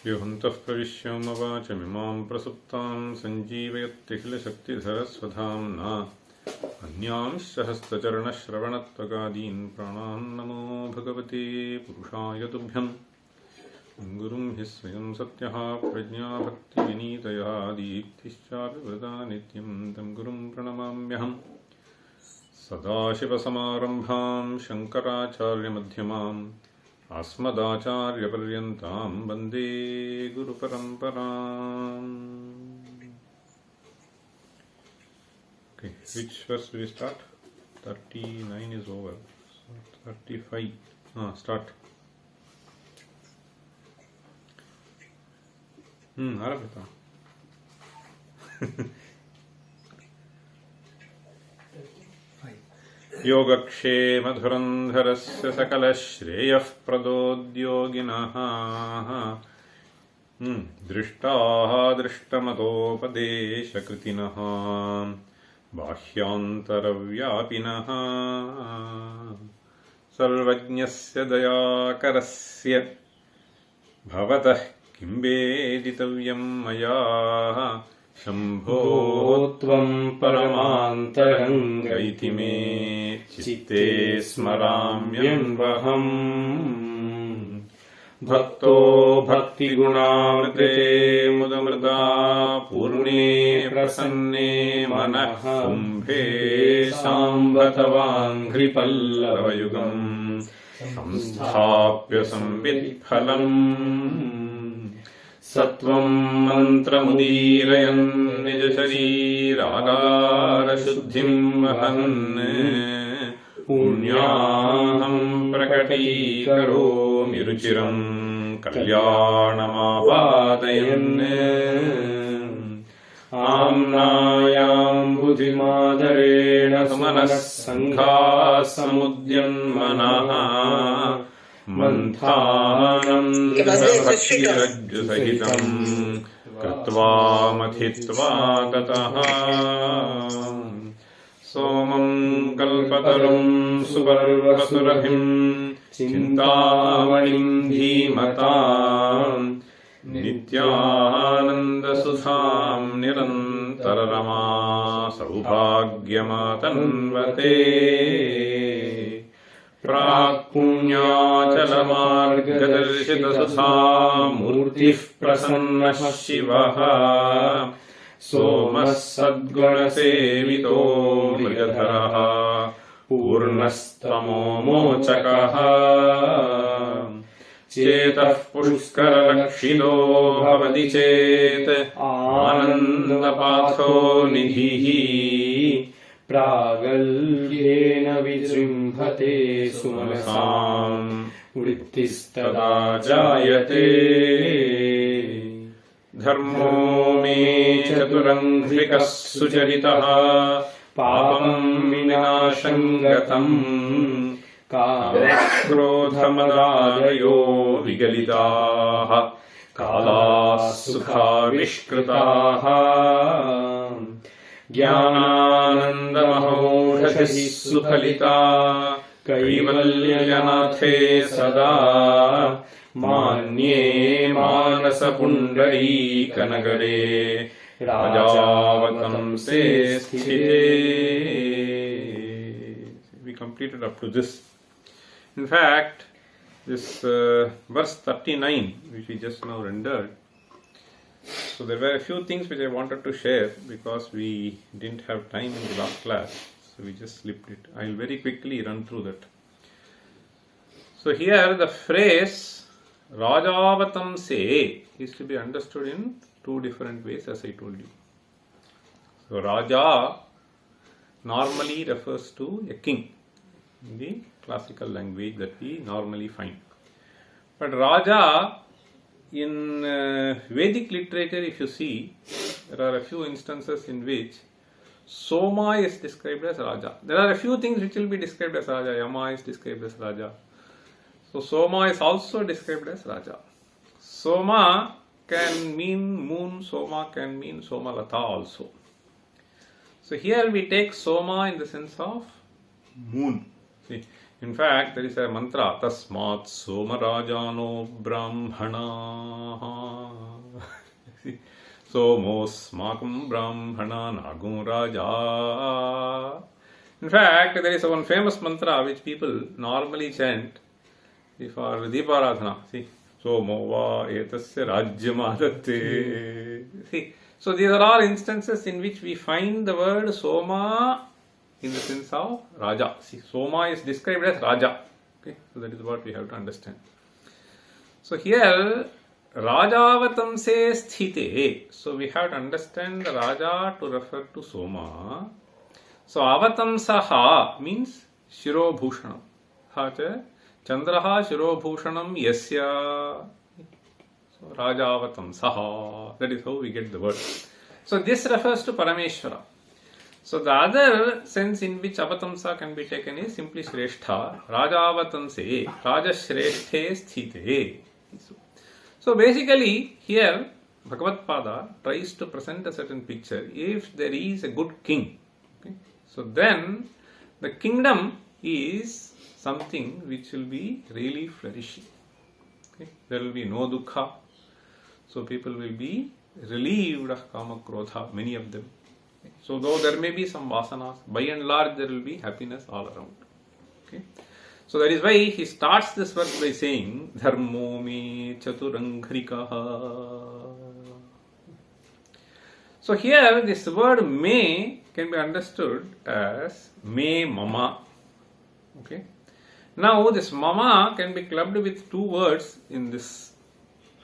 योऽन्तः प्रविश्य मम वाचमिमां प्रसुप्तां सञ्जीवयत्यखिलशक्तिधरस्वधाम्ना अन्यांश्च हस्तचरणश्रवणत्वगादीन् प्राणान् नमो भगवते पुरुषाय तुभ्यं गुरुं हि स्वयं सत्यः प्रज्ञा भक्तिविनीतयः दीप्तिश्चाभिवृता नित्यं तं गुरुं प्रणमाम्यहम् सदाशिवसमारम्भां शङ्कराचार्यमध्यमाम् अस्मदाचार्यपर्यन्तां वन्दे गुरुपरम्पराम्. Okay, which verse do we start? 39 is over. So 35. Start. Arabhita. योगक्षेमधुरन्धरस्य सकलश्रेयः प्रदोद्योगिनः दृष्टाः दृष्टमतोपदेशकृतिनः बाह्यान्तरव्यापिनः सर्वज्ञस्य दयाकरस्य भवतः किं वेदितव्यं मया शम्भो त्वं परमान्तरङ्गैति मे चित्ते स्मराम्यन्वहम् भक्तो भक्तिगुणामृते मुदमृता पूर्णे प्रसन्ने मनः कुम्भे साम्बतवाङ्घ्रिपल्लवयुगम् संस्थाप्य संवित्फलम् सत्वं मन्त्रमुदीरयन् निजशरीरागारशुद्धिं वहन् पुण्याहं प्रकटीकरोमि रुचिरं कल्याणमावादयन् आम्नायां बुद्धिमादरेण सुमनः सङ्घासमुद्यन्मनः मन्थानन्दभक्तिरज्जुसहितं कृत्वा मथित्वा ततः सोमं कल्पतरुं सुवर्वसुरभिं चिन्तामणिं धीमतां नित्यानन्दसुधां निरन्तररमा सौभाग्यमातन्वते प्राक्पुण्याचलमार्गदर्शितसुधा मूर्तिः प्रसन्नः शिवः सोमः सद्गुणसेवितो मृगधरः पूर्णस्तमोमोचकः चेतः पुष्करलक्षितो भवति चेत् आनन्दपाथो निधिः प्रागल्भ्येन विजृम्भते सुमनसाम् वृत्तिस्तदा जायते धर्मो मे चतुरङ्घ्रिकः सुचरितः पापं विनाशं गतम् कामक्रोधमदादयो विगलिताः कालाः सुखाविष्कृताः ज्ञानानन्दमहोषधिः सुफलिता कैवल्यनाथे सदा मान्ये मानसपुण्डरीकनगरे राजावतंसे स्थिते. We completed up to this. In fact, this verse 39, which we just now rendered, so there were a few things which I wanted to share because we didn't have time in the last class, so we just slipped it. I'll very quickly run through that. So here the phrase Rajavatamse is to be understood in two different ways, as I told you. So Raja normally refers to a king in the classical language that we normally find. But Raja in Vedic literature, if you see, there are a few instances in which Soma is described as Raja. There are a few things which will be described as Raja. Yama is described as Raja. So Soma is also described as Raja. Soma can mean moon, Soma can mean Somalata also. So here we take Soma in the sense of moon. See, in fact, there is a mantra, Tasmat Somarajano Brahmana. See, Somosmakam Brahmana Nagum Raja. In fact, there is one famous mantra which people normally chant for Deeparadhana. See, Somova etasya rajyamadate. See, so these are all instances in which we find the word Soma in the sense of Raja. See, Soma is described as Raja. Okay, so that is what we have to understand. So here, Rajavatamse sthite. So we have to understand the Raja to refer to Soma. So avatamsaha means Shirobhushanam. Hacha Chandraha Shirobhushanam Yasya. So Rajavatamsaha. That is how we get the word. So this refers to Parameshwara. So the other sense in which avatamsa can be taken is simply Shrestha. Rajavatamse. Rajashresthe sthite. So basically here Bhagavad Pada tries to present a certain picture. If there is a good king, okay, so then the kingdom is something which will be really flourishing. Okay, there will be no dukkha. So people will be relieved of kama krodha, many of them. Okay. So though there may be some vasanas, by and large there will be happiness all around. Okay. So that is why he starts this verse by saying, Dharmo me chaturanghrikaha. So here this word me can be understood as me mama. Okay. Now this mama can be clubbed with two words in this.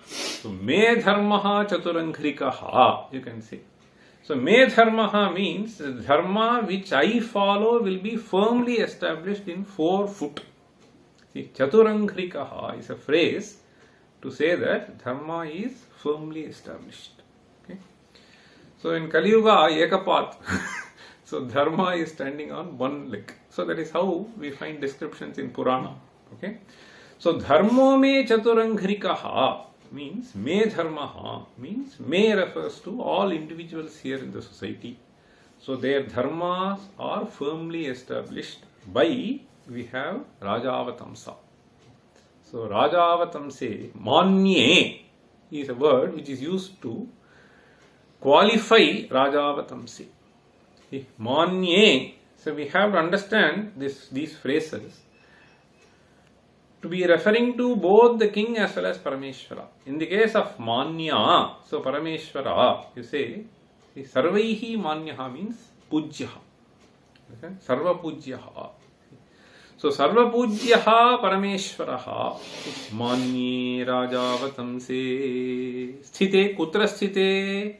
So me dharmaha chaturanghrikaha, you can say. So me dharmaha means the dharma which I follow will be firmly established in 4 foot. See, chaturanghrikaha is a phrase to say that dharma is firmly established. Okay. So in Kali Yuga, ekapat. So dharma is standing on one leg. So that is how we find descriptions in Purana. Okay. So dharmo me chaturanghrikaha means me dharmaha means me refers to all individuals here in the society. So their dharmas are firmly established by, we have Rajavatamsa. So Rajavatamse, manye is a word which is used to qualify Rajavatamse. Manye, so we have to understand these phrases to be referring to both the king as well as Parameshwara. In the case of Manya, so Parameshwara, you say, Sarvaihi Manyaha means Pujyaha. Okay? Sarva Pujyaha. So Sarva Pujyaha Parameshwaraha Manye Rajavatamse Sthite Kutra Sthite.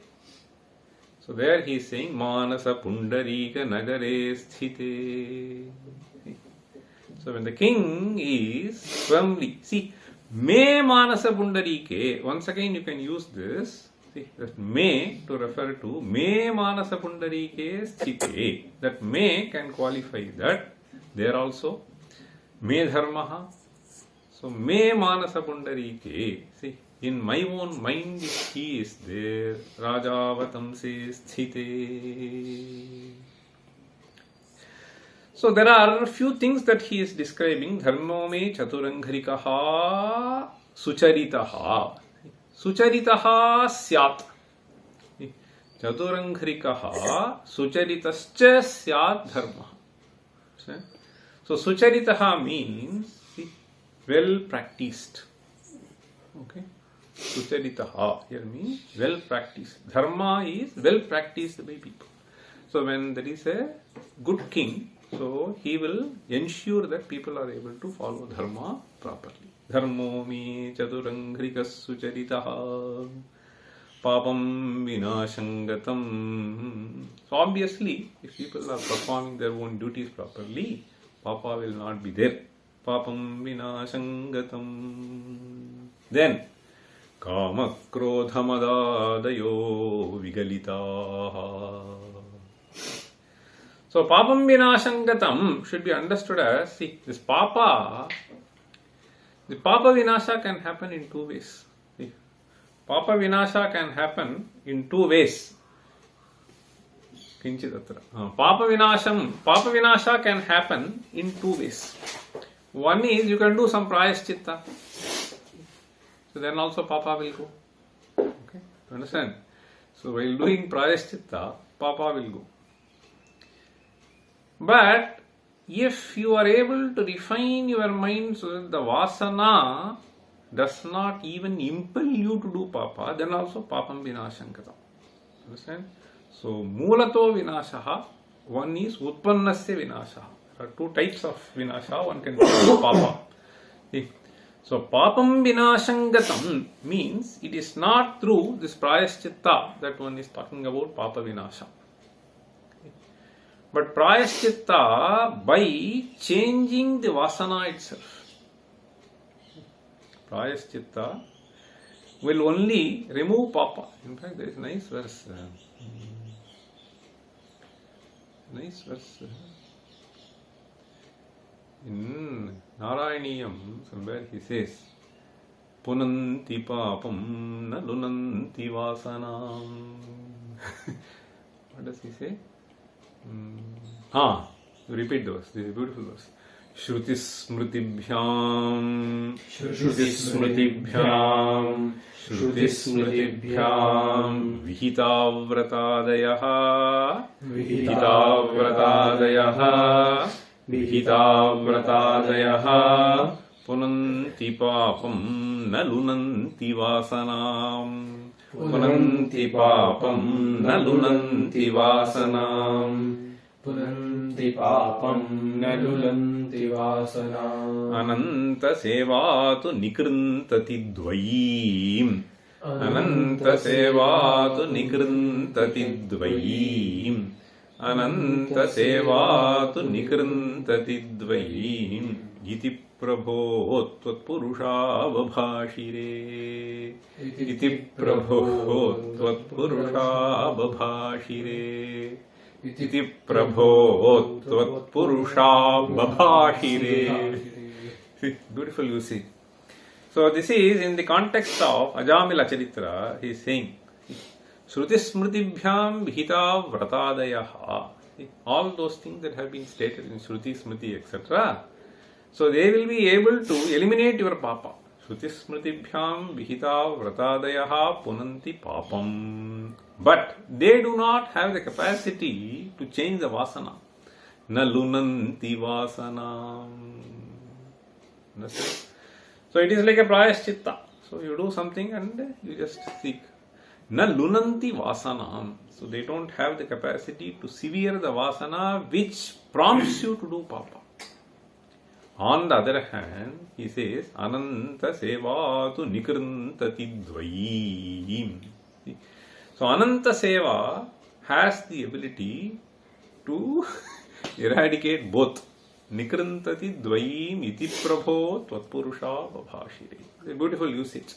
So there he is saying Manasa Pundarika Nagare Sthite. So when the king is firmly, see, me manasa pundarike, once again you can use this, see, that me to refer to me manasa pundarike sthite. That me can qualify that. There also, me dharmaha. So me manasa pundarike, see, in my own mind he is there, Rajavatamse sthite. So there are a few things that he is describing. Dharmo me chaturanghrikaha sucharitaha. Sucharitaha syat. Chaturanghrikaha sucharitascha syat dharma. So sucharitaha means well practiced. Okay. Sucharitaha here means well practiced. Dharma is well practiced by people. So when there is a good king, so he will ensure that people are able to follow dharma properly. Dharmo mi chaturangrikas sucharitaha papam vinashangatam. So obviously, if people are performing their own duties properly, papa will not be there. Papam vinashangatam. Then kama krodhamadadayo vigalitaha. So, papam vinashangatam should be understood as, see, this papa, the papa vinasha can happen in 2 ways. See, papa vinasha can happen in 2 ways. Kinchidatra. Papa Vinasha can happen in two ways. One is you can do some prayaschitta. So then also Papa will go. Okay, understand? So while doing prayaschitta, Papa will go. But if you are able to refine your mind so that the vasana does not even impel you to do Papa, then also Papam Vinasham Katam. Understand? So Mulato Vinashaha, one is Utpannasya Vinashaha. There are two types of Vinasha, one can do Papa. So Papam Vinashangatam means it is not through this Prayaschitta that one is talking about Papa Vinasha. But Prayaschitta by changing the Vasana itself. Prayaschitta will only remove Papa. In fact, there is a nice verse. In Narayaniyam, somewhere he says, Punanti papam na lunanti vasanam. What does he say? Repeat the verse. This is a beautiful verse. Shruti smritibhyam vihitavratadayaha punanti papam na lunanti vasanam. Punanti papam na lunanti vasanam. Punanti papam na lunanti vasanam. Ananta sevatu nikrintati dvayim. Ananta sevatu nikrintati dvayim. Ananta sevatu nikrintati dvayim. Iti Prabho tvat purusha babhashire. Iti Prabho tvat purusha babhashire. Iti Prabho tvat purusha babhashire. Beautiful usage. So this is in the context of Ajamila Charitra. He is saying Shruti smritibhyam vihita vratadayaha. All those things that have been stated in Shruti, Smriti, etc. So they will be able to eliminate your papa. Shruti smritibhyam vihita vratadayaha punanti papam. But they do not have the capacity to change the vasana. Na lunanti vasana. Understand? So it is like a prayaschitta. So you do something and you just seek. Na lunanti vasana. So they don't have the capacity to sever the vasana which prompts you to do papa. On the other hand, he says, Ananta Seva tu Nikrintati Dvayim. So Ananta Seva has the ability to eradicate both. Nikrintati Dvayim iti Prabho Tvatpurusha Babhashire. A beautiful usage.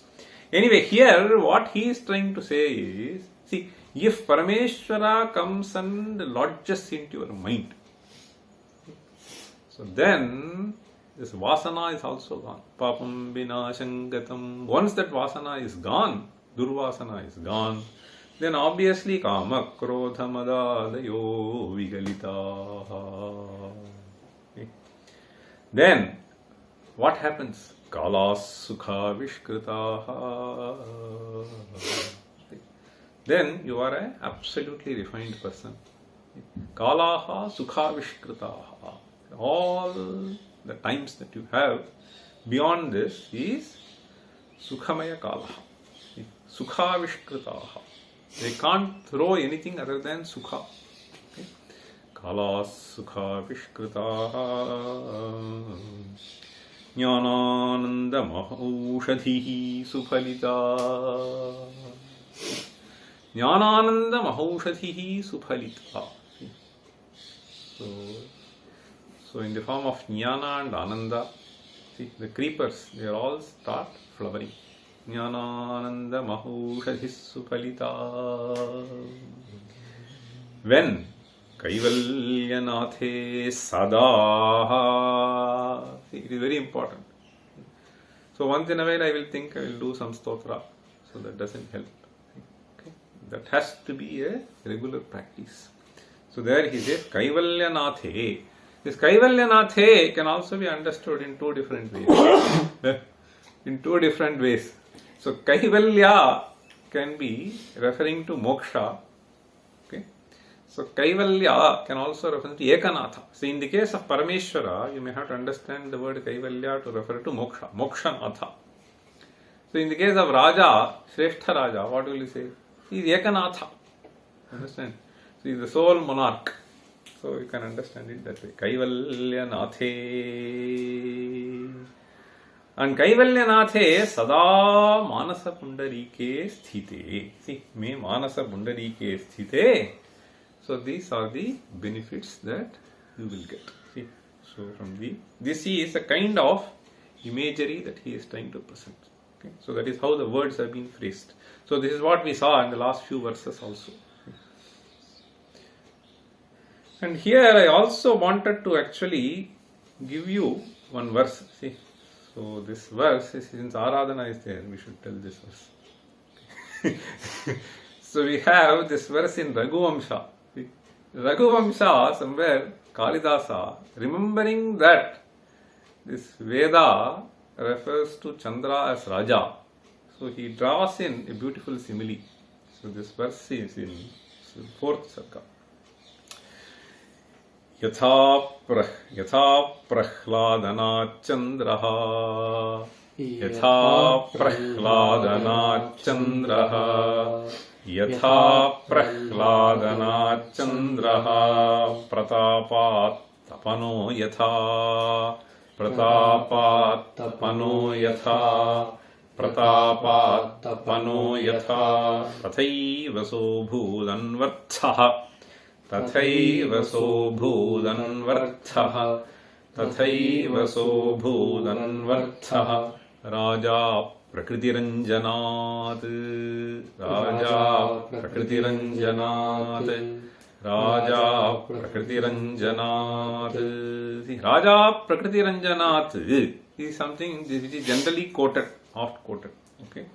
Anyway, here what he is trying to say is, see, if Parameshwara comes and lodges into your mind, so then this vasana is also gone. Papam vinashangatam. Once that vasana is gone, durvasana is gone, then obviously kama krodha madadayo vigalita. Then what happens? Kalas sukha vishkritaha. Then you are an absolutely refined person. Kalaha sukha vishkritaha. All the times that you have beyond this is sukhamaya kalaha. Sukha vishkritaha. They can't throw anything other than sukha. Okay? Kalas sukha vishkritaha. Jnanananda mahaushadhihi suphalita. Jnanananda mahaushadhihi suphalita. So in the form of jnana and ananda, see the creepers, they all start flowering. Jnanananda mahaushadhis suphalita. When Kaivalyanathe Sadaha. See, it is very important. So once in a while I will think I will do some stotra. So that doesn't help. Okay? That has to be a regular practice. So there he says Kaivalyanathe. This Kaivalyanathe can also be understood in two different ways. In two different ways. So Kaivalya can be referring to moksha. Okay. So Kaivalya can also refer to Ekanatha. So in the case of Parameshwara, you may have to understand the word Kaivalya to refer to moksha, Mokshanatha. So in the case of Raja, Shrestha Raja, what will you say? He is Ekanatha. Understand? So he is the sole monarch. So you can understand it that way. Kaivalyanathe. And Kaivalyanathe sada manasa pundarike sthite. See, me manasa pundarike sthite. So these are the benefits that you will get. See, so from this is a kind of imagery that he is trying to present. Okay, so that is how the words have been phrased. So this is what we saw in the last few verses also. And here I also wanted to actually give you one verse. See, so this verse, since Aradhana is there, we should tell this verse. So we have this verse in Raghuvamsha. Raghuvamsha, somewhere Kalidasa, remembering that this Veda refers to Chandra as Raja. So he draws in a beautiful simile. So this verse is in 4th Sarka. Yatha prahladana chandraha Yatha prahladana chandraha Yatha prahladana chandraha Pratapat tapano yatha Pratapat tapano yatha Pratapat tapano yatha Tathaiva sobhudanvarthaha Tathaiva sobhudanvarthaha Tathaiva sobhudanvarthaha Raja Prakritiranjanat Raja Prakritiranjanat Raja Prakritiranjanat. See, Raja Prakritiranjanat is something which is generally quoted, oft quoted. Okay.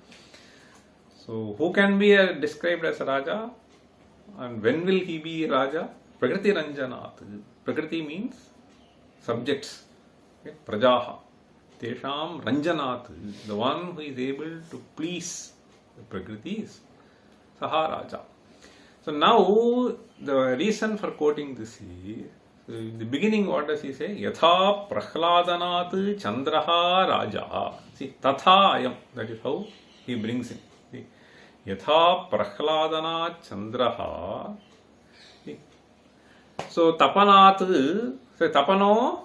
So who can be described as a Raja? And when will he be Raja? Prakriti Ranjanat. Prakriti means subjects. Okay? Prajaha. Tesham Ranjanat. The one who is able to please the Prakriti is Saha Raja. So now the reason for quoting this is, in the beginning what does he say? Yatha Prahladanat Chandraha Raja. See, Tatha Ayam. That is how he brings in. Yatha Prahladana Chandraha. So Tapanat, so Tapano,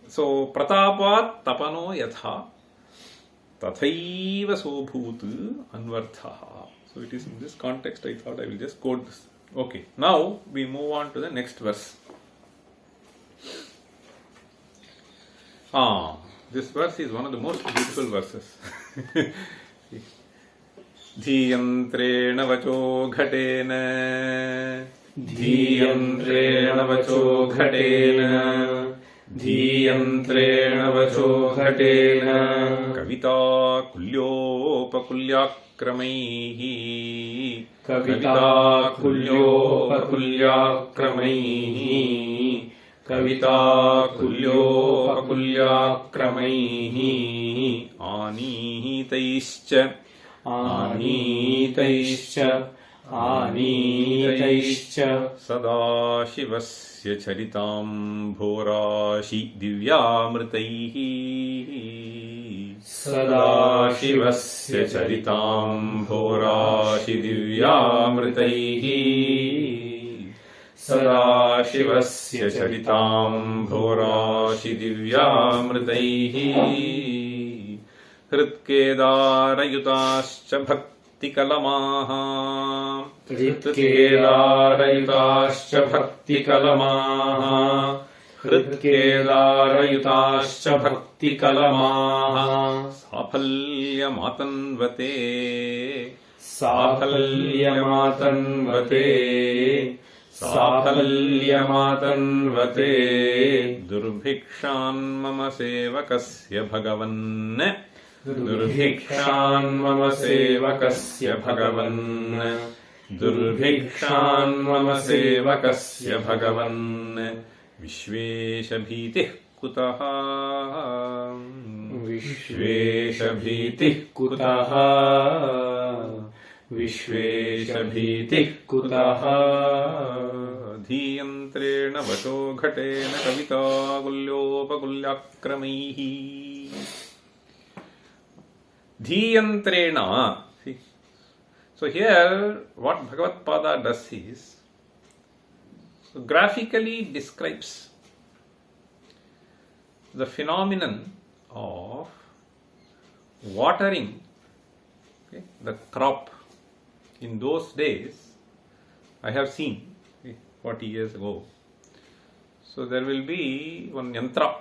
so Pratapat Tapano Yatha Tathaiva Sobhut Anvarthaha. So it is in this context I thought I will just quote this. Okay, now we move on to the next verse. This verse is one of the most beautiful verses. Dhiyantreణ vacho ghatena Dhiyantreణ vacho ghatena Dhiyantreణ vacho ghatena Kavita kulyopakulyakramaihi Kavita kulyopakulyakramaihi Kavita kulyopakulyakramaihi Anihitaischa Anitaischa Sadashivasya charitam bhorashi divyamritaihi Sadashivasya charitam bhorashi divyamritaihi Sadashivasya charitam bhorashi divyamritaihi Hritkedarayutascha bhaktikalamaha Hritkedarayutascha bhaktikalamaha Hritkedarayutascha bhaktikalamaha Saphalyamatanvate Saphalyamatanvate Saphalyamatanvate Durbhikshan mama sevakasya bhagavan Durbhikshan mama sevakasya bhagavan Durbikshan mama sevakasya bhagavan Vishveshabhitih kutaha Vishveshabhitih kutaha Vishveshabhitih kutaha Dhiyantrena vacho ghatena kavita gulyopagulyakramaihi Dhiyantrena. See. So here what Bhagavad Pada does is graphically describes the phenomenon of watering the crop. In those days, I have seen 40 years ago. So there will be one yantra.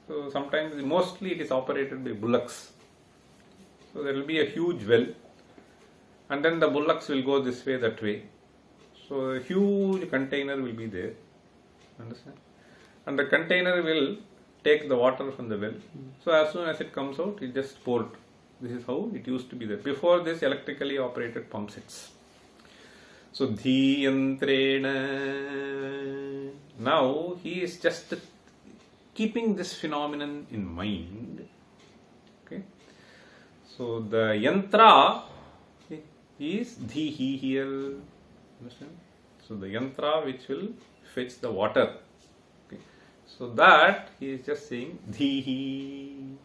So sometimes, mostly it is operated by bullocks. So there will be a huge well, and then the bullocks will go this way, that way. So a huge container will be there. Understand? And the container will take the water from the well. So as soon as it comes out, it just poured. This is how it used to be there. Before this, electrically operated pump sets. So Dhiyantrena. Now he is just keeping this phenomenon in mind. Okay. So the yantra is Dhihi here. Understand? So the yantra which will fetch the water. Okay. So that he is just saying Dhihi.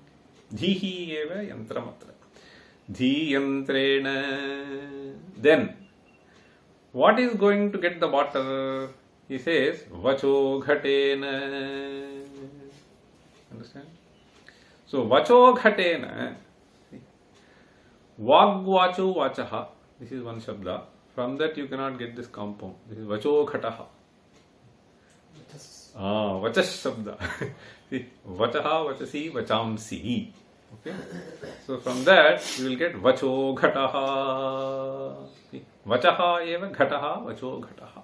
Dhihi eva yantramatra. Dhiyantrena. Then, what is going to get the water? He says, Vacho ghatena. Understand? So, Vacho ghatena. Vagvacho vachaha. This is one shabda. From that you cannot get this compound. This is Vacho ghataha. Vachas shabda. Vachaha, vachasi, vachamsi. Okay. So from that you will get Vacho ghataha. Vachaha eva ghataha, Vacho ghataha.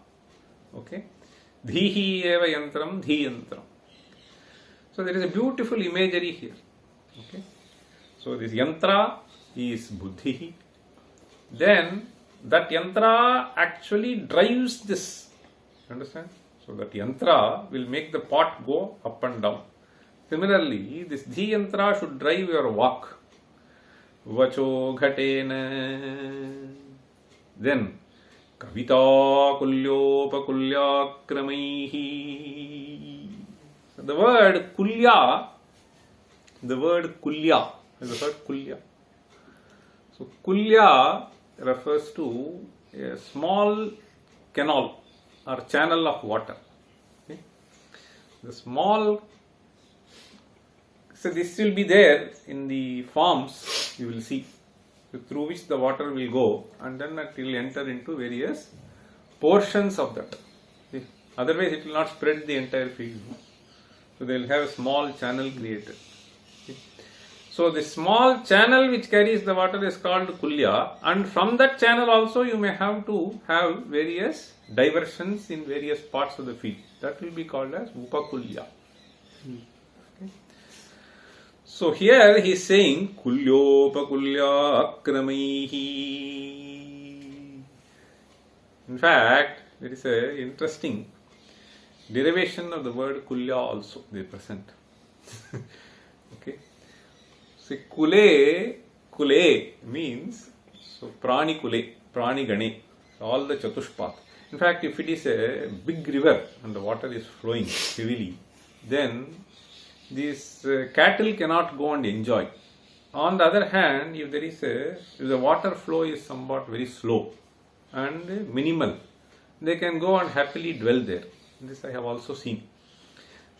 Okay. Dhihi eva yantram, dhiyantram. So there is a beautiful imagery here. Okay. So this yantra is buddhi. Then that yantra actually drives this. Understand? So that yantra will make the pot go up and down. Similarly, this dhi yantra should drive your walk. Vacho ghatena. Then kavita kulyopakulyakramaihi. So the word kulya is the word kulya. So kulya refers to a small canal or channel of water. Okay? The small, so this will be there in the forms you will see, through which the water will go, and then it will enter into various portions of that. Okay? Otherwise it will not spread the entire field. So they will have a small channel created. Okay? So the small channel which carries the water is called kulya, and from that channel also you may have to have various diversions in various parts of the field. That will be called as upakulya. Okay. So here he is saying kulyopakulya akramaihi. In fact, there is a interesting derivation of the word kulya also they present. Okay. So kule means so prani kule, prani gane, all the chatushpat. In fact, if it is a big river and the water is flowing heavily, then these cattle cannot go and enjoy. On the other hand, if the water flow is somewhat very slow and minimal, they can go and happily dwell there. This I have also seen.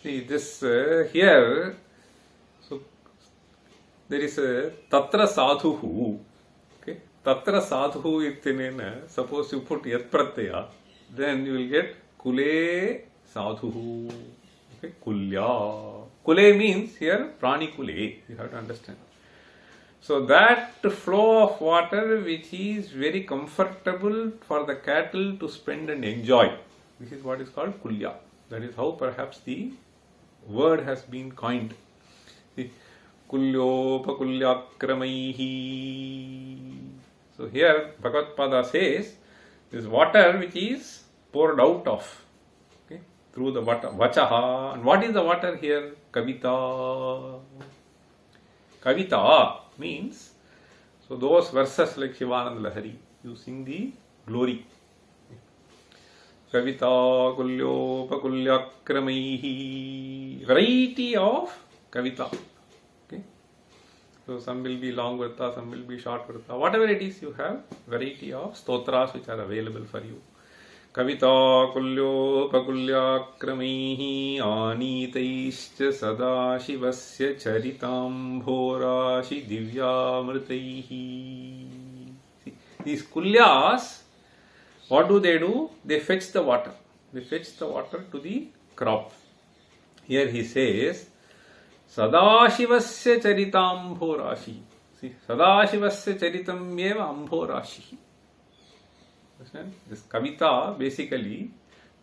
See this here. So there is a tatra sadhuhu. Okay, tatra sadhuhu ittinena. Suppose you put yat pratyaya, then you will get kule sadhuhu. Okay, kulya. Kule means here prani kule. You have to understand. So that flow of water which is very comfortable for the cattle to spend and enjoy. This is what is called kulya. That is how perhaps the word has been coined. Kulyopakulyakramaihi. So here Bhagavad Pada says, this water which is poured out of, okay, through the vachaha. And what is the water here? Kavita. Kavita means, so those verses like Sivanandalahari, you sing the glory. Kavita kulyopakulyakramaihi. Variety of Kavita. Okay. So some will be long varta, some will be short varta. Whatever it is, you have variety of stotras which are available for you. Kavita kulyopakulyakramaihi anitaischa sadashivasya charitamborashi divyamritaihi. See, these kulyas, what do? They fetch the water. They fetch the water to the crop. Here he says, Sadashivasya charitamborashi. See, Sadashivasya charitam eva amborashi. Understand? This Kavita, basically,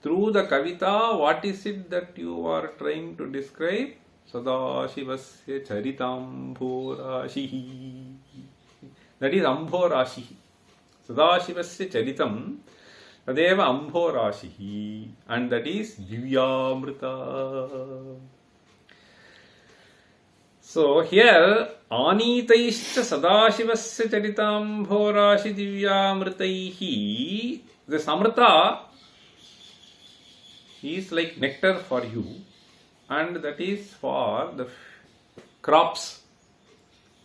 through the Kavita, what is it that you are trying to describe? Sadashivasya charitamborashi. That is amborashi. Sadashivasya charitam tadeva amborashi, and that is divyamrita. So here anitaischa sadashivasya charitamborashi divyamritaihi. This amrita is like nectar for you, and that is for the crops.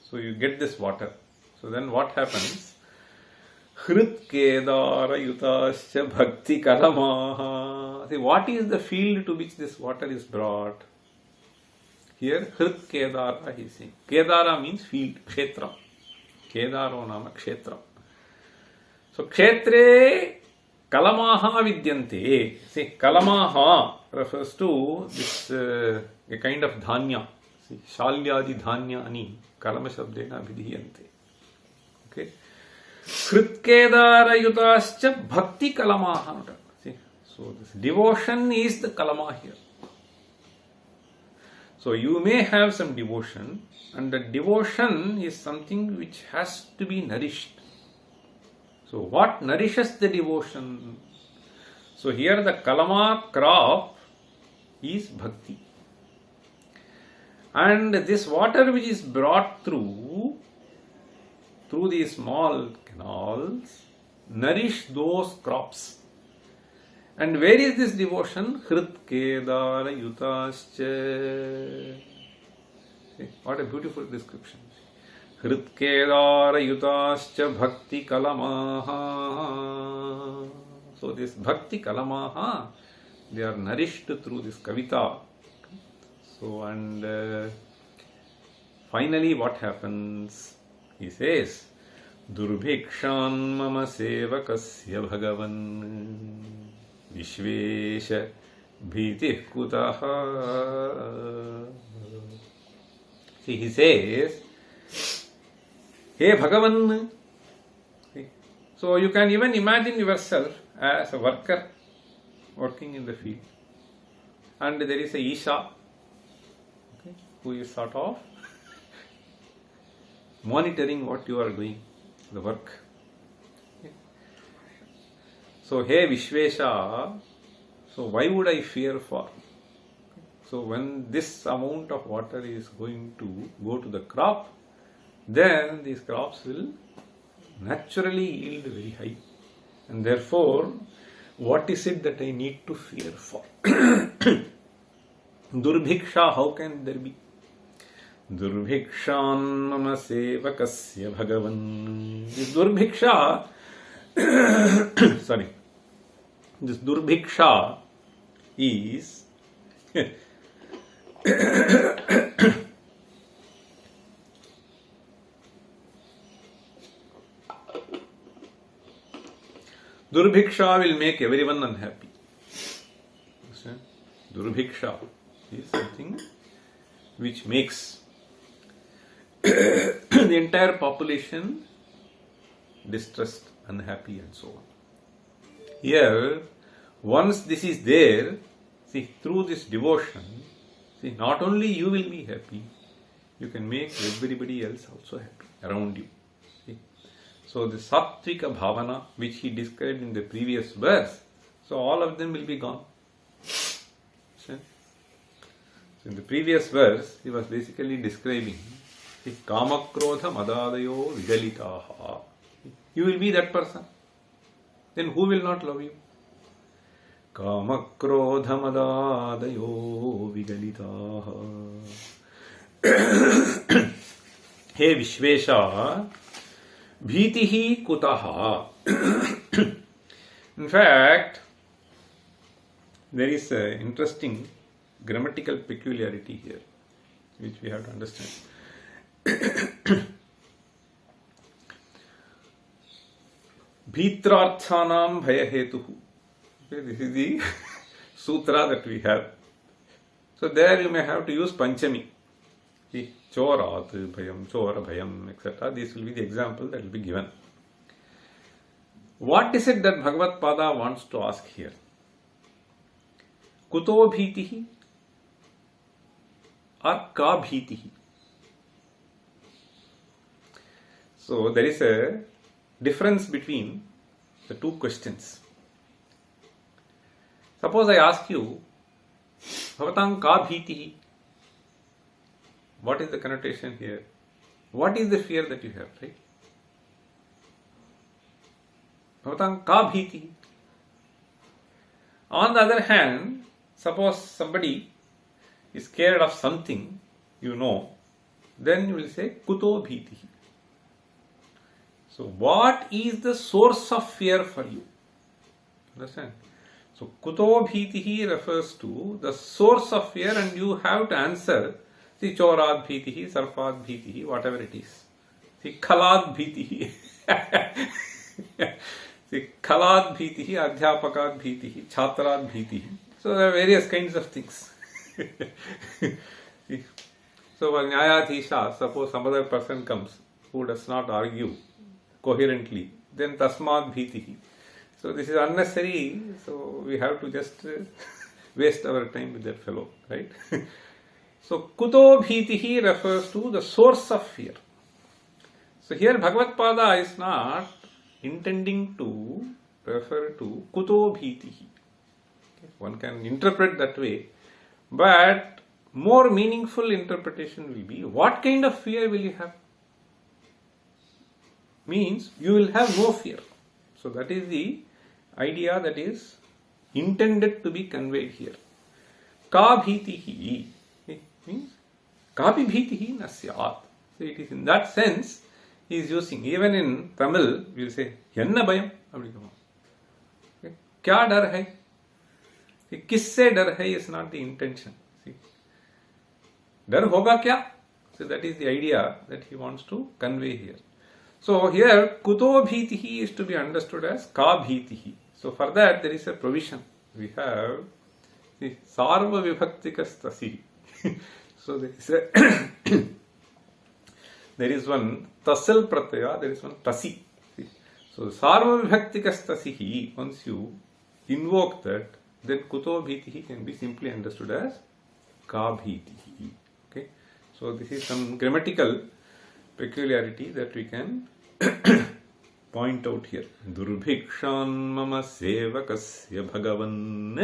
So you get this water. So then what happens? Hrit kedara yutascha bhakti kalamaha. See, what is the field to which this water is brought? Here, Hrit kedara he is saying. Kedara means field, kshetra. Kedaro nama kshetra. So, kshetre kalamaha vidyante. See, kalamaha refers to this a kind of dhanya. See, shalyadi dhanya ani kalama shabdena vidhiyante. Okay. Hritkedara yutascha bhakti kalamaha. See, so this devotion is the kalama here. So you may have some devotion, and the devotion is something which has to be nourished. So what nourishes the devotion? So here the kalama crop is bhakti. And this water which is brought through these small canals, nourish those crops. And where is this devotion? Hrit kedara yutascha. What a beautiful description. Hrit kedara yutascha bhakti kalamaha. So this bhakti kalamaha, they are nourished through this kavita. So and finally what happens? He says, Durbhikshan mama sevakasya bhagavan Vishvesha bhitih kutaha. See, he says, Hey Bhagavan. So you can even imagine yourself as a worker working in the field. And there is a Isha, okay, who is sort of monitoring what you are doing, the work. Okay. So, hey Vishvesha, so why would I fear for? So, when this amount of water is going to go to the crop, then these crops will naturally yield very high. And therefore, what is it that I need to fear for? Durbhiksha, how can there be? Durbhikshan mama sevakasya bhagavan. This Durbhiksha, sorry, this Durbhiksha is Durbhiksha will make everyone unhappy. Durbhiksha is something which makes the entire population distressed, unhappy, and so on. Here, once this is there, see, through this devotion, see, not only you will be happy, you can make everybody else also happy around you. See? So the Sattvika Bhavana, which he described in the previous verse, so all of them will be gone. So in the previous verse, he was basically describing the Kamakrodha Madadayo Vigalitaha. You will be that person. Then who will not love you? Kamakrodha Madadayo Vigalitaha. He Vishvesha Bhitihi Kutaha. In fact, there is an interesting grammatical peculiarity here, which we have to understand. Bhitrarthanam bhayahetuhu. Okay, this is the sutra that we have. So there you may have to use Panchami. Chorat bhayam, chora bhayam, etc. This will be the example that will be given. What is it that Bhagavad Pada wants to ask here? Kuto bhitihi or ka bhitihi? So there is a difference between the two questions. Suppose I ask you, Bhavatang ka bhitihi? What is the connotation here? What is the fear that you have, right? Bhavatang ka bhitihi. On the other hand, suppose somebody is scared of something, you know, then you will say kuto bhitihi. So what is the source of fear for you? Understand? So kuto bhitihi refers to the source of fear, and you have to answer, see, chorat bhitihi, sarpat bhitihi, whatever it is. See, khalat bhitihi. See, khalat bhitihi, adhyapakat bhitihi, chhatrat bhitihi. So there are various kinds of things. See, so when Nyayadhisha, suppose some other person comes who does not argue coherently, then tasmad bhitihi. So this is unnecessary, so we have to just waste our time with that fellow, right? So kuto bhitihi refers to the source of fear. So here Bhagavad Pada is not intending to refer to kuto bhitihi. One can interpret that way, but more meaningful interpretation will be, what kind of fear will you have? Means you will have no fear. So that is the idea that is intended to be conveyed here. Ka bhitihi means kapi bhitihi na syat. So it is in that sense he is using. Even in Tamil we will say yanna bayam. Kya dar hai? Kisse dar hai is not the intention. See, dar hoga kya? So that is the idea that he wants to convey here. So here kuto bhitihi is to be understood as ka bhitihi. So for that there is a provision. We have the sarva vibhaktikas tasi. So there is one tasal pratyaya, there is one tasi. So sarva vibhaktikas tasihi, once you invoke that, then kuto bhitihi can be simply understood as ka bhitihi. Okay. So this is some grammatical peculiarity that we can point out here. Durbhikshan mama sevakasya bhagavan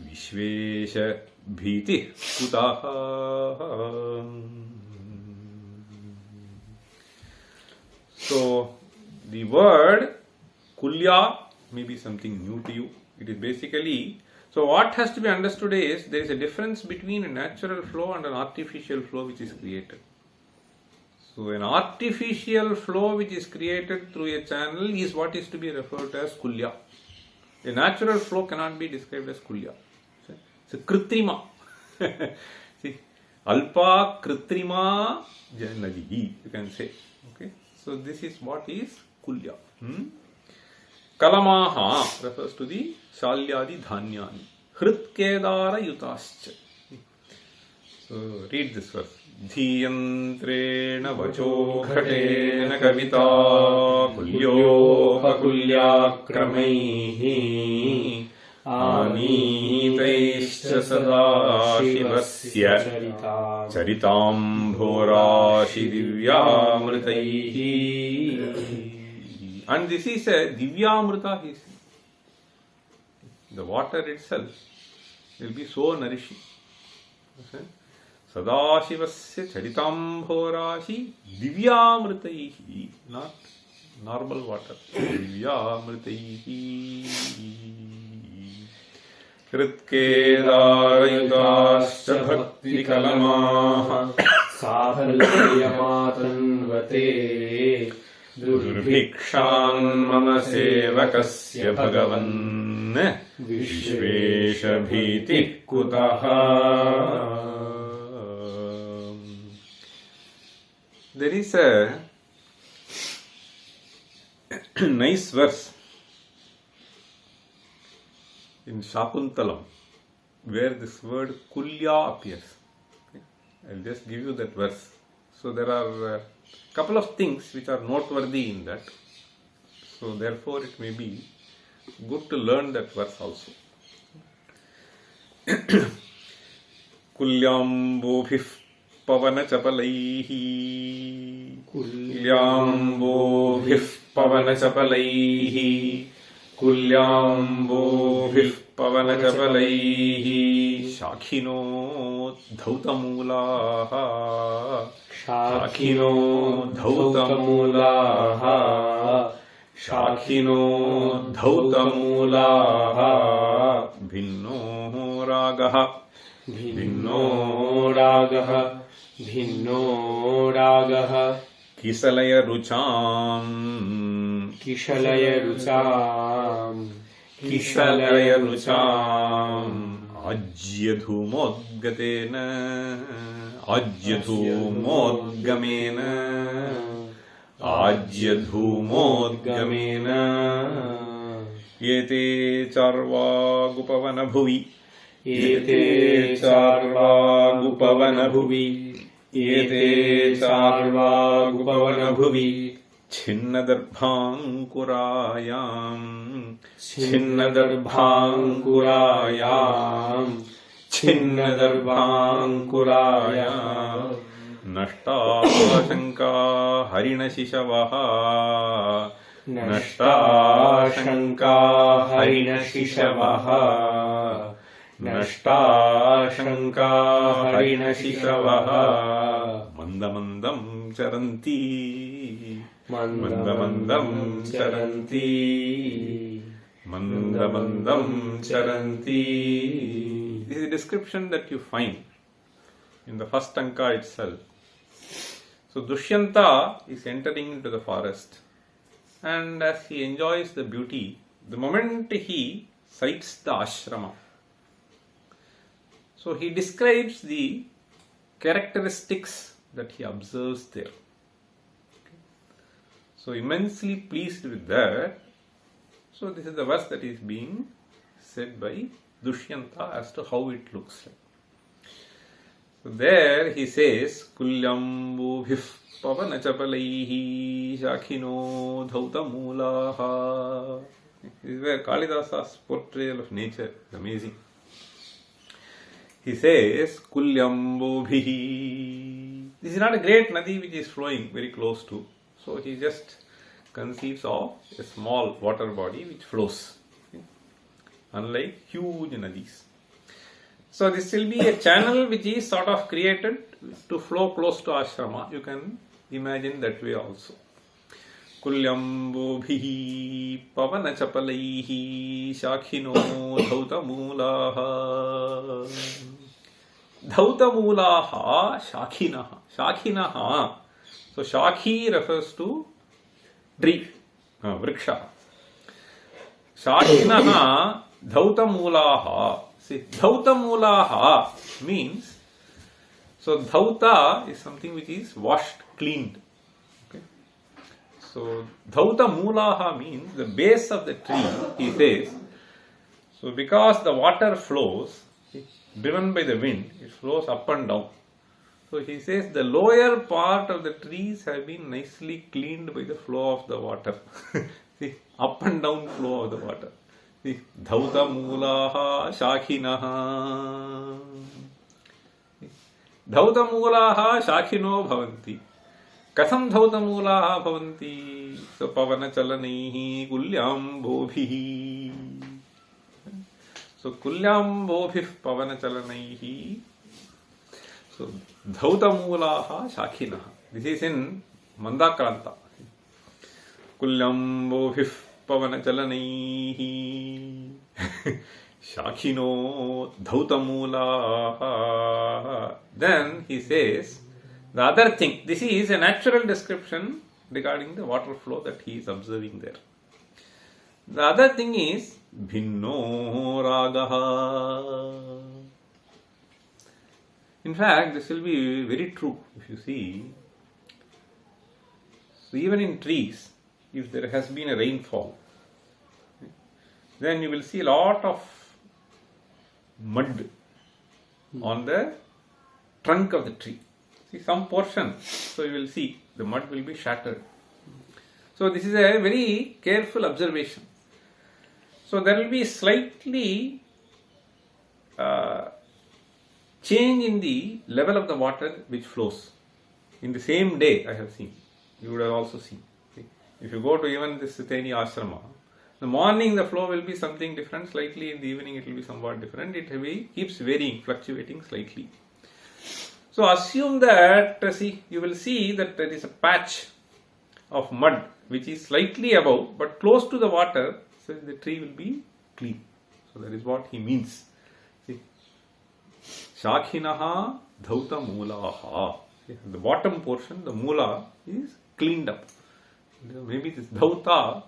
vishvesha bhiti kutaha. So the word kulya may be something new to you. It is basically, so what has to be understood is there is a difference between a natural flow and an artificial flow which is created. So an artificial flow which is created through a channel is what is to be referred to as kulya. A natural flow cannot be described as kulya. So kritrima. See, alpa kritrima janadi, you can say. Okay. So this is what is kulya. Kalamaha refers to the shalyadi dhanyani. Hritkedara yutascha. So read this verse. Dhiyantreena vacho ghateena kavita kulyopakulyakramaihi आनीतैश्च सदा शिवस्य चरिताम्भोराशि दिव्यामृतैः. And this is a divyamrita, he says. The water itself will be so nourishing. Sadashivasya charitamhorashi divyamritaihi, not normal water. Divyamritaihi. Kritkedarayutascha bhakti kalamaha साफल्यमातन्वते दुर्भिक्षान् मम सेवकस्य भगवन् विश्वेशभीतिः कुतः. There is a nice verse in Shakuntalam where this word kulya appears. I'll just give you that verse. So there are a couple of things which are noteworthy in that. So therefore it may be good to learn that verse also. Kulyambobhih pavanachapalaihi. Kulyambobhih pavanachapalaihi. Kulyambobhih pavanachapalaihi. Shakhino dhautamulaha. Shakhino dhautamulaha. Shakhino dhautamulaha. Bhinno ragaha. Bhinno ragaha. भिन्नो रागः किसलय रुचाम. किशलय रुचाम. किशलय रुचाम. आज्यधूमोद्गतेन. आज्यधूमोद्गमेन. आज्यधूमोद्गमेन. येते चार्वागुपवनभुवि. येते चार्वागुपवनभुवि. येते चार्वागुपवनभुवि. छिन्नदर्भाङ्कुरायाम्. छिन्नदर्भाङ्कुरायाम्. छिन्नदर्भाङ्कुरायाम्. नष्टाशङ्का हरिणशिशवः. नष्टाशङ्का हरिणशिशवः. नष्टाशङ्का हरिणशिशवः. मन्दमन्दं चरन्ति. मन्दमन्दं चरन्ति. मन्दमन्दं चरन्ति. This is a description that you find in the first anka itself. So Dushyanta is entering into the forest, and as he enjoys the beauty, the moment he sights the ashrama, so he describes the characteristics that he observes there. So immensely pleased with that, so this is the verse that is being said by Dushyanta as to how it looks like. So there he says, Kulyambubhih pavanachapalaihi shakhino dhautamulaha. This is where Kalidasa's portrayal of nature is amazing. He says, Kulyambubhih. This is not a great nadi which is flowing very close to. So he just conceives of a small water body which flows, unlike huge nadis. So this will be a channel which is sort of created to flow close to ashrama. You can imagine that way also. Kulyambubhih pavanachapalaihi shakhino dhautamulaha. Dhautamulaha shakhinaha. Shakhinaha. So Shakhi refers to tree, vriksha. Shakhinaha dhautamulaha. See, dhautamulaha means, so dhauta is something which is washed, cleaned. Okay. So dhautamulaha means the base of the tree, he says. So because the water flows, driven by the wind, it flows up and down. So he says the lower part of the trees have been nicely cleaned by the flow of the water. See, up and down flow of the water. Dhautamulaha Shakhinaha. Dhautamulaha Shakhino bhavanti. Katham dhautamulaha bhavanti. So pavana chalanaihi kulyam bobhihi. So kulyam bobhih pavana chalanaihi. So dhautamulaha Shakhinaha. This is in Mandakranta. Kulyam bobhih pavana chalanaihi. Shakhino dhautamulaha. Then he says the other thing. This is a natural description regarding the water flow that he is observing there. The other thing is bhinno ragaha. In fact, this will be very true if you see. So even in trees, if there has been a rainfall, then you will see a lot of mud on the trunk of the tree. See some portion, so you will see the mud will be shattered. So this is a very careful observation. So there will be slightly change in the level of the water which flows. In the same day I have seen. You would have also seen. See? If you go to even this Siteni Ashrama, in the morning the flow will be something different, slightly in the evening it will be somewhat different. It keeps varying, fluctuating slightly. So assume that, you will see that there is a patch of mud which is slightly above but close to the water, so the tree will be clean. So that is what he means. See, Shakhinaha dhauta mulaha. The bottom portion, the mula, is cleaned up. Maybe this dhauta,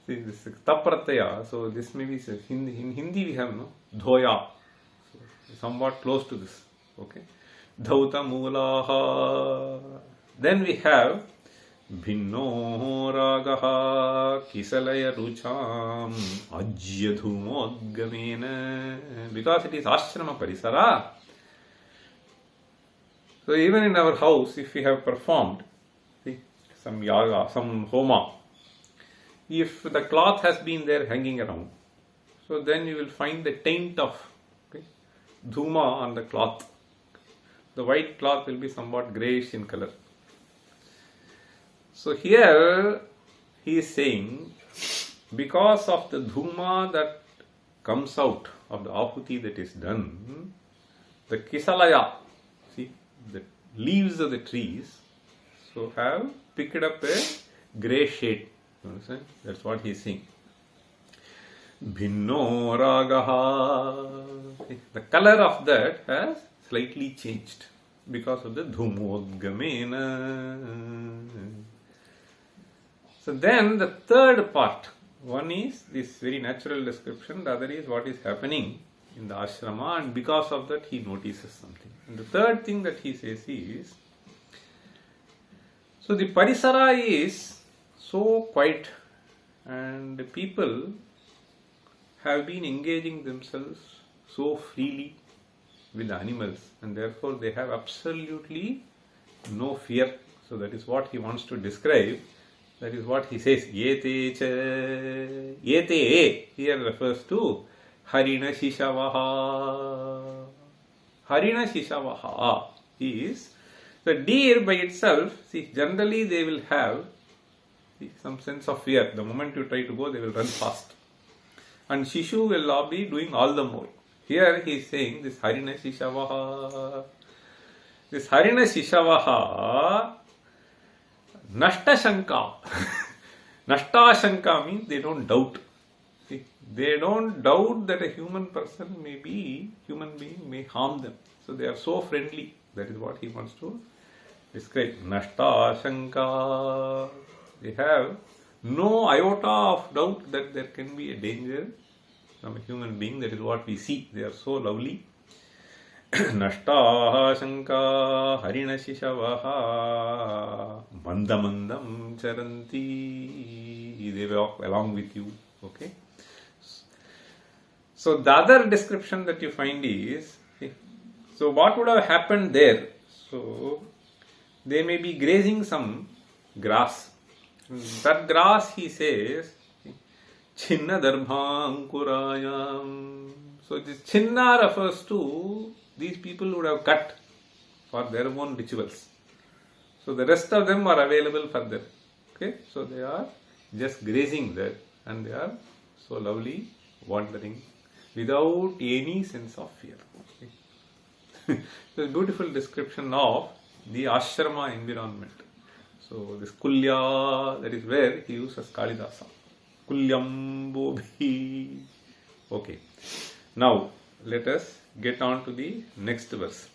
see this taprataya, so this maybe in Hindi we have no dhoya. Somewhat close to this. Okay. Dhauta mulaha. Then we have bhinno ragaha kisalaya rucham ajyadhumodgamena. Because it is ashrama parisara. So even in our house, if we have performed some yaga, some homa, if the cloth has been there hanging around, so then you will find the taint of dhuma on the cloth. The white cloth will be somewhat greyish in color. So here he is saying, because of the dhuma that comes out of the ahuti that is done, the kisalaya, see, the leaves of the trees, so have picked up a grey shade. You understand? That's what he is saying. Bhinno ragaha. The color of that has slightly changed because of the dhumodgamena. So then the third part, one is this very natural description, the other is what is happening in the ashrama, and because of that he notices something. And the third thing that he says is, so the parisara is so quiet and the people have been engaging themselves so freely with the animals, and therefore they have absolutely no fear. So that is what he wants to describe. That is what he says. Yete cha. Yete here refers to Harina Shishavaha. Harina Shishavaha is the deer by itself. See, generally they will have some sense of fear. The moment you try to go, they will run fast. And Shishu will be doing all the more. Here he is saying this Harina Shishavaha. This Harina Shishavaha, Nashta Shanka. Nashta Shanka means they don't doubt. See, they don't doubt that a human being may harm them. So they are so friendly. That is what he wants to describe. Nashta Shanka. They have no iota of doubt that there can be a danger from a human being. That is what we see. They are so lovely. Nashtaha Shanka Harina Shishavaha Mandamandam Charanti. They walk along with you. Okay. So the other description that you find is, so what would have happened there? So they may be grazing some grass. That grass, he says, Chinna Darbhankurayam. So this Chinna refers to these people who would have cut for their own rituals. So the rest of them are available for them. Okay, so they are just grazing there and they are so lovely wandering without any sense of fear. Okay. So a beautiful description of the ashrama environment. So this kulya, that is where he uses Kalidasa. Kulyam bobhi. Okay. Now let us get on to the next verse.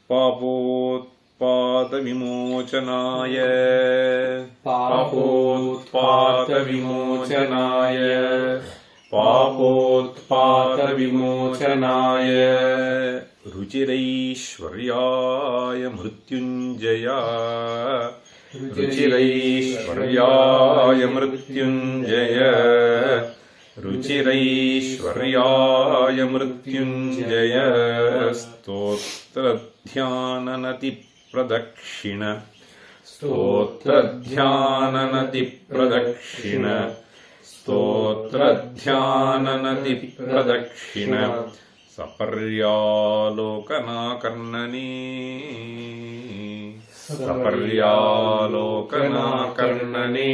Papotpata vimochanaaya. Papotpata vimochanaaya. Papotpata vimochanaaya. Ruchiraishwaryaya mrityunjaya. Ruchiraishwaryaya mrityunjaya. Ruchiraishwaryaya mrityunjaya. Stotra dhyananati pradakshina. Stotra dhyananati pradakshina. Stotra dhyananati pradakshina. Saparyalokana karnani. Saparyalokana karnani.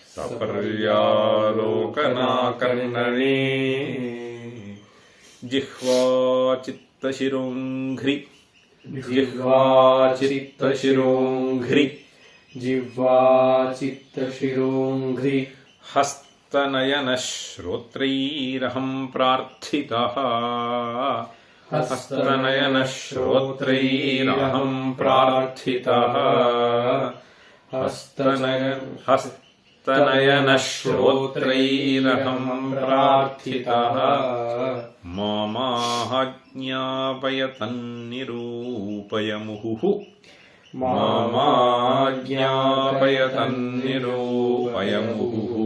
Saparyalokana karnani. Jihva chitta shirunghri. Jihva chitta shirunghri. Jihva chitta shirunghri. Hastanayana shrotrairaham prarthitaha. Hastanayana shrotrairaham prarthitaha. Hastanayana shrotrairaham prarthitaha. Mamahajñāpayatan nirupayamuhu. Mamajñāpayatan nirupayamuhu.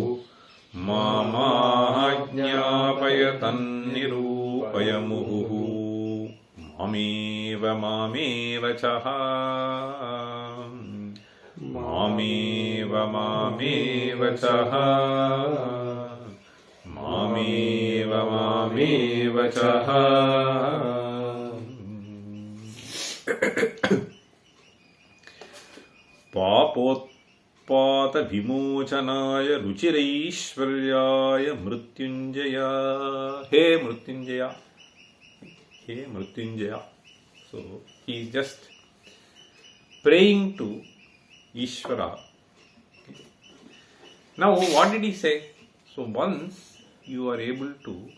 Mamajñāpayatan nirupayamuhu. Mameva mameva chaha. Mameva mameva chaha. Mameva mameva chaha. Papotpata vimochanaya ruchiraishwaryaya mrityunjaya. Hey Mrityunjaya. Hey Mrityunjaya. So he is just praying to Ishvara. Now what did he say? So once you are able to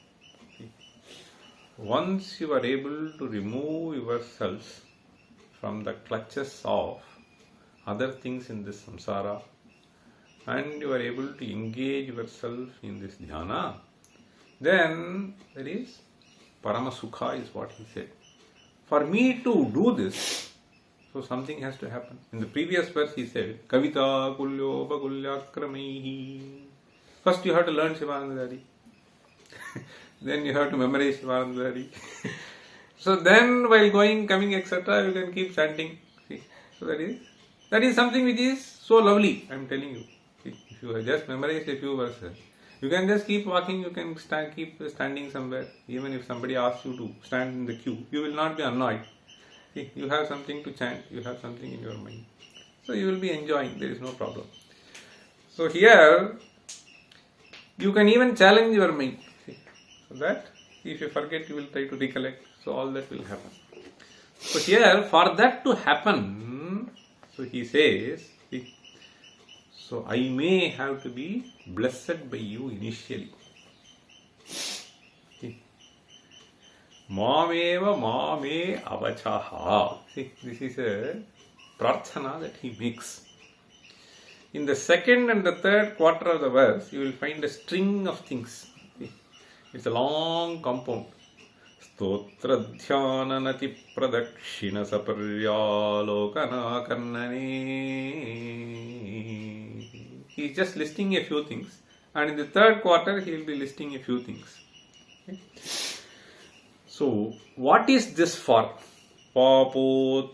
remove yourselves from the clutches of other things in this samsara and you are able to engage yourself in this dhyana, then there is Paramasukha is what he said. For me to do this, so something has to happen. In the previous verse he said, Kavita kulyo bagulyakramaihi. First you have to learn Sivanandalahari. Then you have to memorize Sivanandalahari. So then while going, coming, etc., you can keep chanting. See? So that is something which is so lovely, I am telling you. See? If you have just memorized a few verses, you can just keep walking, you can keep standing somewhere. Even if somebody asks you to stand in the queue, you will not be annoyed. See? You have something to chant, you have something in your mind. So you will be enjoying, there is no problem. So here, you can even challenge your mind. See? So that if you forget, you will try to recollect. So all that will happen. So here, for that to happen, so he says, see, so I may have to be blessed by you initially. See, Mameva mame avachaha. See, this is a prarthana that he makes. In the second and the third quarter of the verse, you will find a string of things. See, it's a long compound. Stotra dhyananati pradakshina saparyalokana karnani. He is just listing a few things. And in the third quarter, he will be listing a few things. Okay. So, what is this for? Papot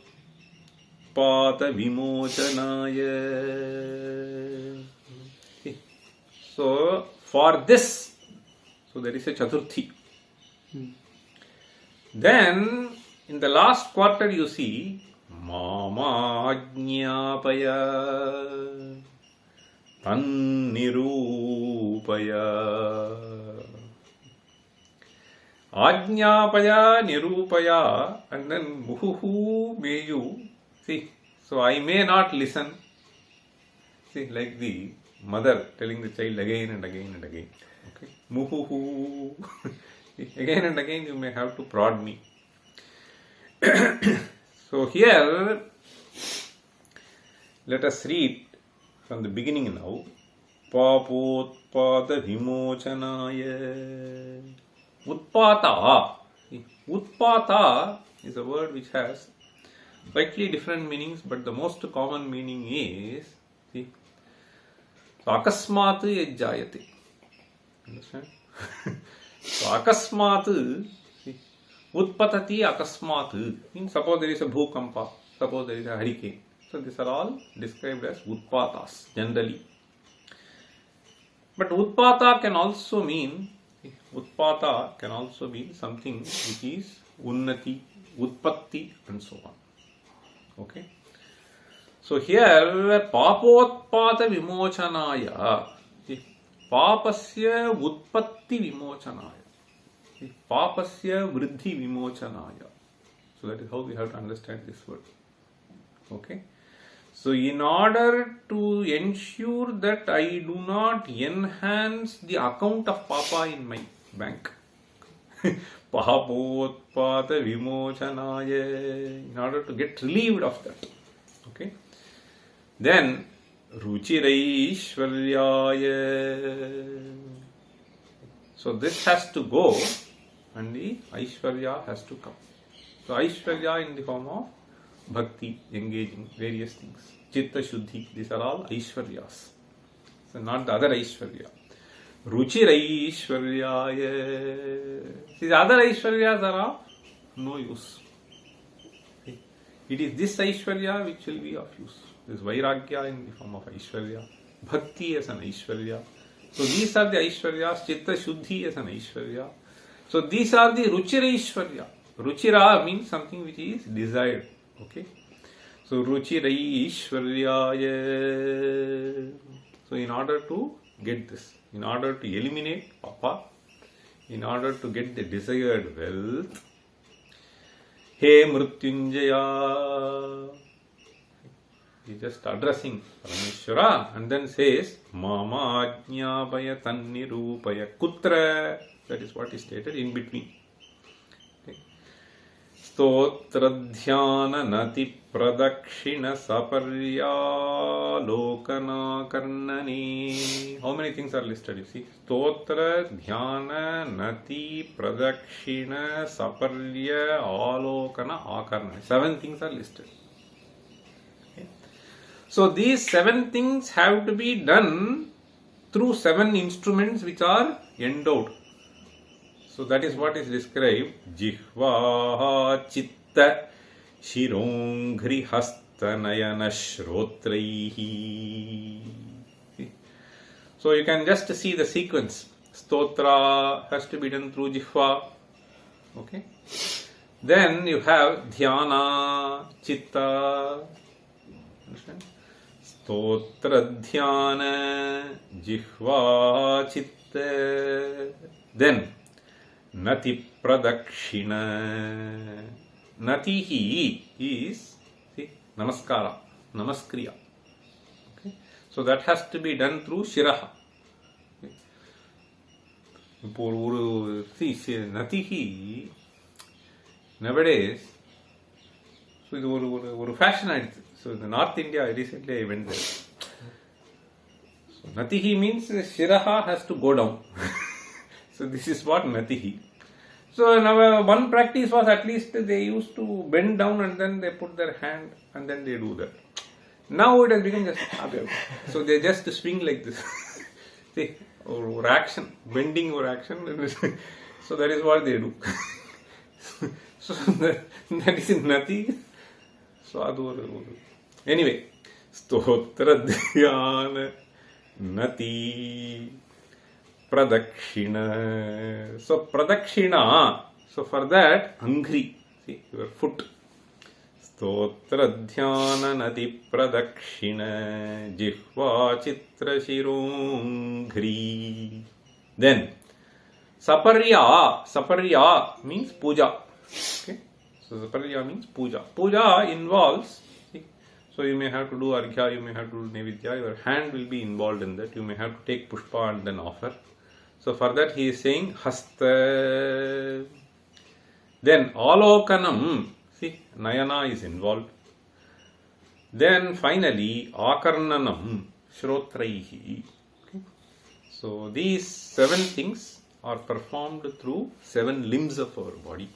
utpata vimochanaya. So for this, so there is a chaturthi. Then in the last quarter you see mama ajñāpaya tannirūpaya. Ajñāpaya, nirūpaya, and then muhuhu may you. See, so I may not listen. See, like the mother telling the child again and again and again. Okay, muhuhu. Again and again you may have to prod me. So here, let us read from the beginning now. Papotpata vimochanaya. Utpata. Utpata is a word which has slightly different meanings, but the most common meaning is, see, so akasmat yajjayate. Understand? So akasmat, see, utpatati akasmat means suppose there is a bhukampa, suppose there is a hurricane. So these are all described as utpatas generally. But utpata can also mean something which is unnati, utpatti and so on. Okay. So here papotpata vimochanaya. Papasya utpatti vimochanaya. Papasya vriddhi vimochanaya. So that is how we have to understand this word. Okay. So in order to ensure that I do not enhance the account of Papa in my bank, Papotpata vimochanaya, in order to get relieved of that. Okay. Then ruchiraishvaryaya. So this has to go and the Aishwarya has to come. So Aishwarya in the form of bhakti, engaging various things. Chitta Shuddhi, these are all Aishwaryas. So not the other Aishwarya. Ruchiraishvaryaya. See, the other Aishwaryas are of no use. See, it is this Aishwarya which will be of use. This Vairagya in the form of Aishwarya. Bhakti as an Aishwarya. So these are the Aishwaryas. Chitta Shuddhi as an Aishwarya. So these are the Ruchiraishvarya. Ruchira means something which is desired. Okay. So Ruchiraishvaryaya. So in order to get this, in order to eliminate Papa, in order to get the desired wealth, He Mrityunjaya. He is just addressing Parameshwara and then says Mama Ajñāpaya Tannirūpaya Kutra. That is what is stated in between. Stotra dhyana nati pradakshina saparya lokana karnani. How many things are listed? You see, stotra dhyana nati pradakshina saparya alokana akarnani. 7 things are listed. Okay. So these 7 things have to be done through 7 instruments which are endowed. So that is what is described. Jihva chitta shirongri hasta nayana shrotraihi. So you can just see the sequence. Stotra has to be done through Jihva. Okay. Then you have dhyana, chitta. Understand? Stotra dhyana, Jihva chitta. Then Nati pradakshina. Natihi is, see, namaskara, namaskriya. Okay. So that has to be done through shiraha. Okay. See, natihi nowadays, so இது ஒரு fashion ஆயிடுச்சு. So in the North India, recently I went there. So natihi means shiraha has to go down. So this is what natihi. So now one practice was at least they used to bend down and then they put their hand and then they do that. Now it has become just so they just swing like this. See, or action, bending or action. So that is what they do. So that is nati. So adu anyway, stotra dhyana nati pradakshina. So pradakshina, so for that angri, see your foot. Stotra dhyana nati pradakshina jihva chitra shirongri. Then saparya means puja. Okay, so saparya means puja. Puja involves, see, so you may have to do arghya, you may have to do nevidya, your hand will be involved in that, you may have to take pushpa and then offer. So for that he is saying hasta. Then alokanam, see, nayana is involved. Then finally akarnanam shrotraihi. Okay. So these 7 things are performed through 7 limbs of our body.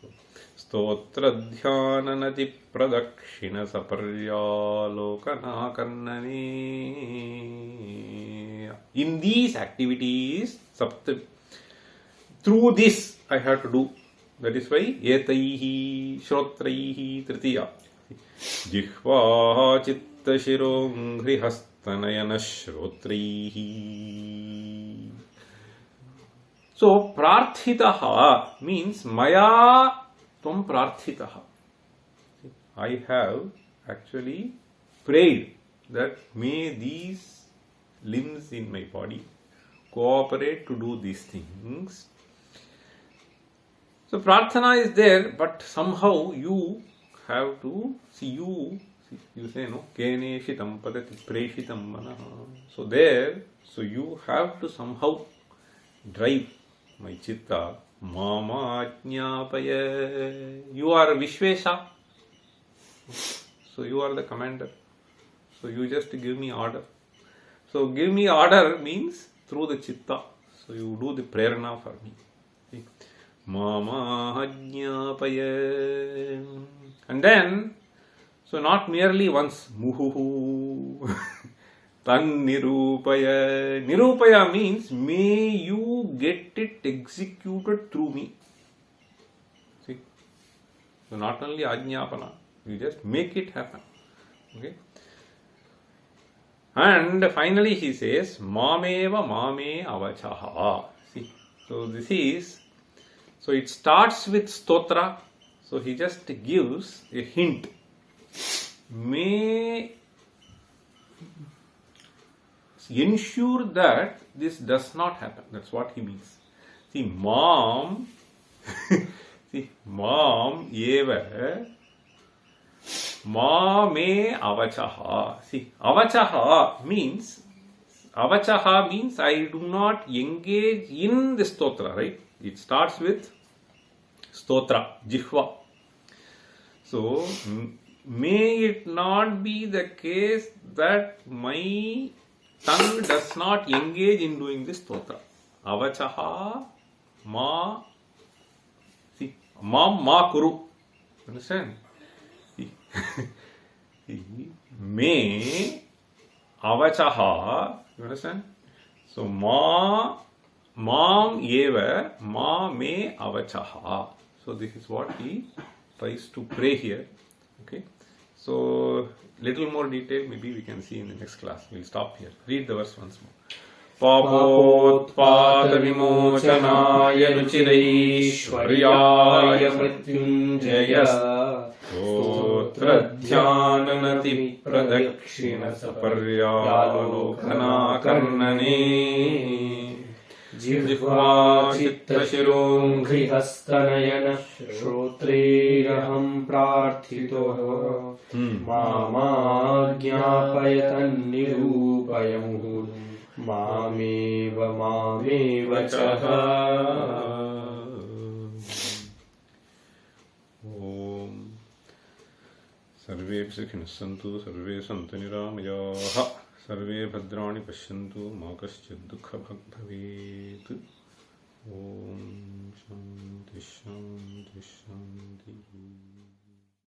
So stotra dhyana nati pradakshina saparyalokana karnane. In these activities, through this I have to do. That is why etaihi shrotraihi tritiya. Jihva chitta shirongri hastanayana shrotraihi. So prarthitaha means maya tvam prarthitaha. I have actually prayed that may these limbs in my body cooperate to do these things. So prarthana is there, but somehow you have to see, you say no, keneshitam padati preshitam manaha. So there, so you have to somehow drive my chitta. Mama ajñāpaya. You are Vishvesha, so you are the commander. So you just give me order. So give me order means through the chitta. So you do the prerana for me. See? Mama ajñāpaya. And then, so not merely once, muhuhu. Tan nirupaya. Nirupaya means may you get it executed through me. See? So not only ajñāpana, you just make it happen. Okay? And finally he says, mameva mame avachaha. See? So this is, so it starts with stotra. So he just gives a hint. May ensure that this does not happen. That's what he means. See, mom, eva, ma me avachaha. See, avachaha means I do not engage in the stotra, right? It starts with stotra, jihva. So, may it not be the case that my tongue does not engage in doing this stotra. Avachaha ma, see, ma kuru. Understand? See, may avachaha, you understand? So, mam eva ma me avachaha. So, this is what he tries to pray here. Okay. So, little more detail maybe we can see in the next class. We'll stop here. Read the verse once more. Papotpata vimochanaya ruchiraishwaryaya mrityunjaya stotra dhyananati pradakshina saparyalokana karnane जिह्वा चित्तशिरोङ्घ्रि हस्तनयन श्रोत्रेऽहं प्रार्थितः मामाज्ञापय तन्निरूपय मुहुः मामेव चः। ॐ सर्वे सुखिनः सन्तु सर्वे सन्तु निरामयाः सर्वे भद्राणि पश्यन्तु मा कश्चित् दुःखभाग् भवेत्। ॐ शान्ति शान्ति शान्ति।